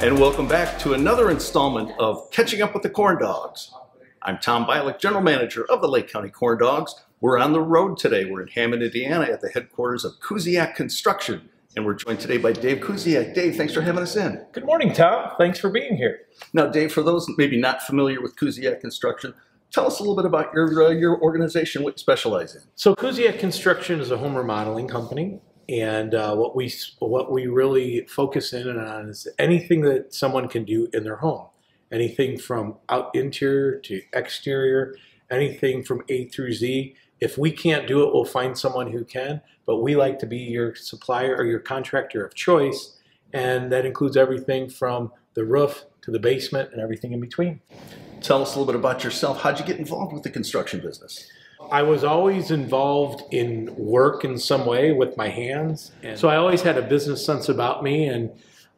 And welcome back to another installment of Catching Up with the Corn Dogs. I'm Tom Bialik, General Manager of the Lake County Corn Dogs. We're on the road today. We're in Hammond, Indiana at the headquarters of Kusiak Construction. And we're joined today by Dave Kusiak. Dave, thanks for having us in. Good morning, Tom. Thanks for being here. Now, Dave, for those maybe not familiar with Kusiak Construction, tell us a little bit about your organization, what you specialize in. So Kusiak Construction is a home remodeling company. And what we really focus in on is anything that someone can do in their home. Anything from interior to exterior, anything from A through Z. If we can't do it, we'll find someone who can, but we like to be your supplier or your contractor of choice, and that includes everything from the roof to the basement and everything in between. Tell us a little bit about yourself. How'd you get involved with the construction business? I was always involved in work in some way with my hands, and so I always had a business sense about me, and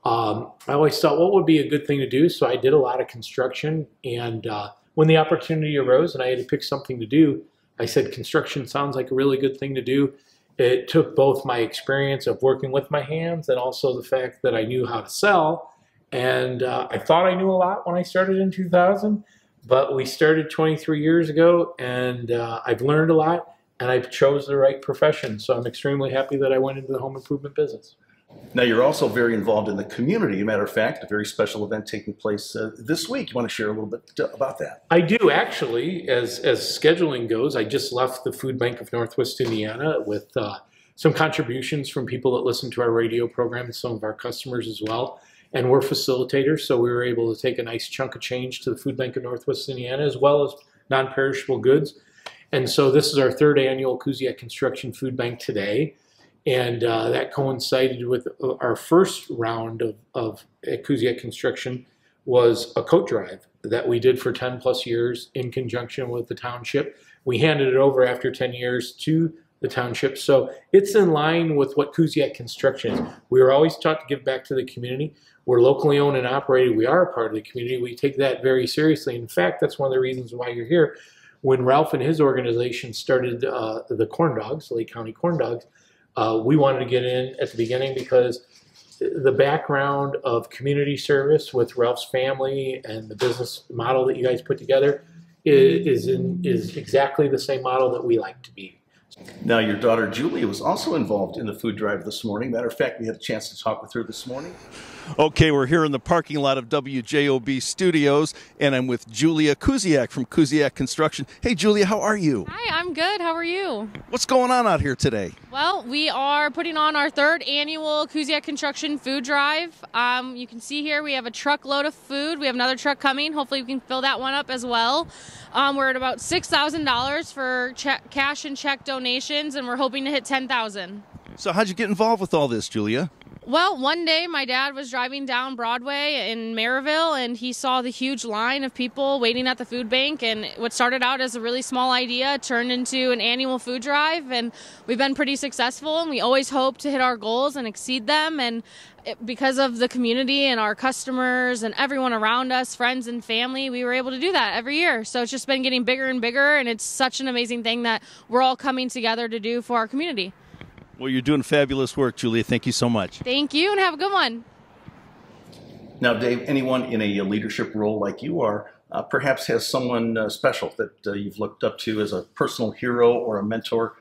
I always thought what would be a good thing to do, so I did a lot of construction, and when the opportunity arose and I had to pick something to do, I said construction sounds like a really good thing to do. It took both my experience of working with my hands and also the fact that I knew how to sell, and I thought I knew a lot when I started in 2000. But we started 23 years ago, and I've learned a lot, and I've chose the right profession. So I'm extremely happy that I went into the home improvement business. Now, you're also very involved in the community. As a matter of fact, a very special event taking place this week. You want to share a little bit about that? I do, actually. As scheduling goes, I just left the Food Bank of Northwest Indiana with some contributions from people that listen to our radio program and some of our customers as well. And we're facilitators, so we were able to take a nice chunk of change to the Food Bank of Northwest Indiana, as well as non-perishable goods. And so this is our third annual Kusiak Construction Food Bank today. And that coincided with our first round of Kusiak Construction was a coat drive that we did for 10 plus years in conjunction with the township. We handed it over after 10 years to the township. So it's in line with what Kusiak Construction is. We were always taught to give back to the community. We're locally owned and operated. We are a part of the community. We take that very seriously. In fact, that's one of the reasons why you're here. When Ralph and his organization started the Corn Dogs, Lake County Corn Dogs, we wanted to get in at the beginning because the background of community service with Ralph's family and the business model that you guys put together is exactly the same model that we like to be. Now, your daughter Julia was also involved in the food drive this morning. Matter of fact, we had a chance to talk with her this morning. Okay, we're here in the parking lot of WJOB Studios, and I'm with Julia Kusiak from Kusiak Construction. Hey, Julia, how are you? Hi, I'm good. How are you? What's going on out here today? Well, we are putting on our third annual Kusiak Construction Food Drive. You can see here we have a truckload of food. We have another truck coming. Hopefully we can fill that one up as well. We're at about $6,000 for cash and check donations, and we're hoping to hit $10,000. So how'd you get involved with all this, Julia? Well, one day my dad was driving down Broadway in Maryville, and he saw the huge line of people waiting at the food bank, and what started out as a really small idea turned into an annual food drive, and we've been pretty successful, and we always hope to hit our goals and exceed them. And because of the community and our customers and everyone around us, friends and family, we were able to do that every year. So it's just been getting bigger and bigger, and it's such an amazing thing that we're all coming together to do for our community. Well, you're doing fabulous work, Julia. Thank you so much. Thank you, and have a good one. Now, Dave, anyone in a leadership role like you are perhaps has someone special that you've looked up to as a personal hero or a mentor.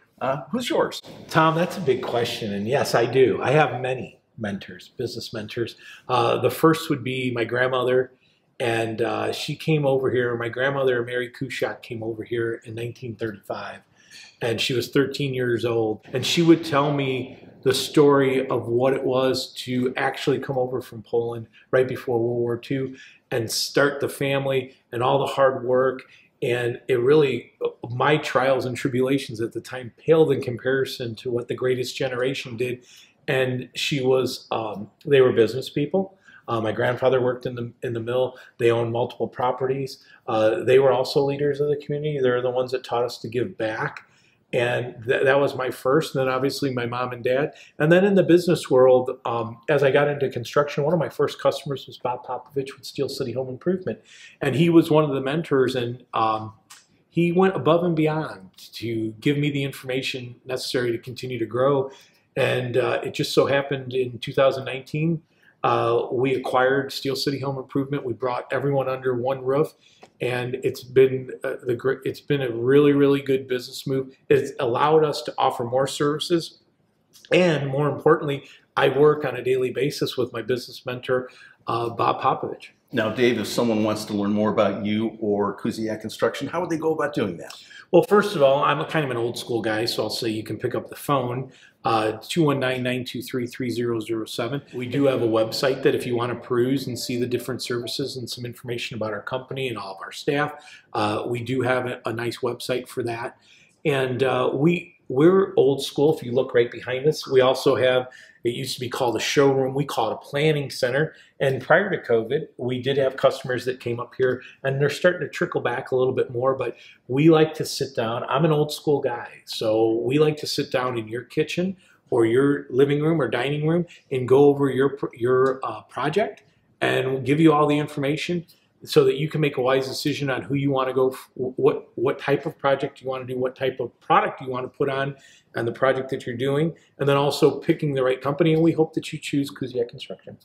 Who's yours? Tom, that's a big question, and yes, I do. I have many mentors, business mentors. The first would be my grandmother, and she came over here. My grandmother, Mary Kusiak, came over here in 1935. And she was 13 years old. And she would tell me the story of what it was to actually come over from Poland right before World War II and start the family and all the hard work. And it really, my trials and tribulations at the time paled in comparison to what the greatest generation did. And she was, they were business people. My grandfather worked in the mill. They owned multiple properties. They were also leaders of the community. They're the ones that taught us to give back. And that was my first, and then obviously my mom and dad. And then in the business world, as I got into construction, one of my first customers was Bob Popovich with Steel City Home Improvement. And he was one of the mentors, and he went above and beyond to give me the information necessary to continue to grow. And it just so happened in 2019, We acquired Steel City Home Improvement. We brought everyone under one roof, and it's been a really, really good business move. It's allowed us to offer more services, and more importantly, I work on a daily basis with my business mentor, Bob Popovich. Now, Dave, if someone wants to learn more about you or Kusiak Construction, how would they go about doing that? Well, first of all, I'm kind of an old school guy, so I'll say you can pick up the phone, 219-923-3007. We do have a website that if you want to peruse and see the different services and some information about our company and all of our staff, we do have a nice website for that. And we're old school. If you look right behind us, we also have, it used to be called a showroom. We call it a planning center. And prior to COVID, we did have customers that came up here, and they're starting to trickle back a little bit more, but we like to sit down. I'm an old school guy, so we like to sit down in your kitchen or your living room or dining room and go over your project, and we'll give you all the information so that you can make a wise decision on who you want to go, what type of project you want to do, what type of product you want to put on the project that you're doing, and then also picking the right company. And we hope that you choose Kusiak Construction.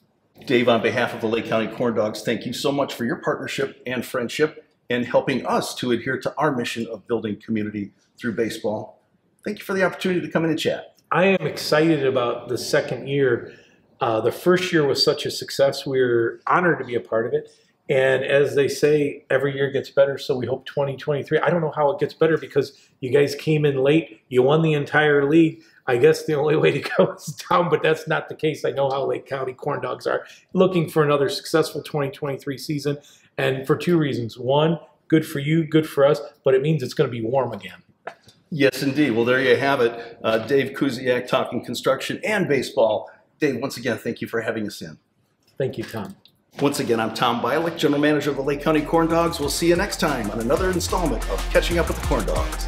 Dave, on behalf of the Lake County Corn Dogs, thank you so much for your partnership and friendship and helping us to adhere to our mission of building community through baseball. Thank you for the opportunity to come in and chat. I am excited about the second year. The first year was such a success. We're honored to be a part of it. And as they say, every year gets better, so we hope 2023. I don't know how it gets better because you guys came in late. You won the entire league. I guess the only way to go is down, but that's not the case. I know how Lake County Corn Dogs are looking for another successful 2023 season, and for two reasons. One, good for you, good for us, but it means it's going to be warm again. Yes, indeed. Well, there you have it. Dave Kusiak talking construction and baseball. Dave, once again, thank you for having us in. Thank you, Tom. Once again, I'm Tom Bialik, General Manager of the Lake County Corn Dogs. We'll see you next time on another installment of Catching Up with the Corn Dogs.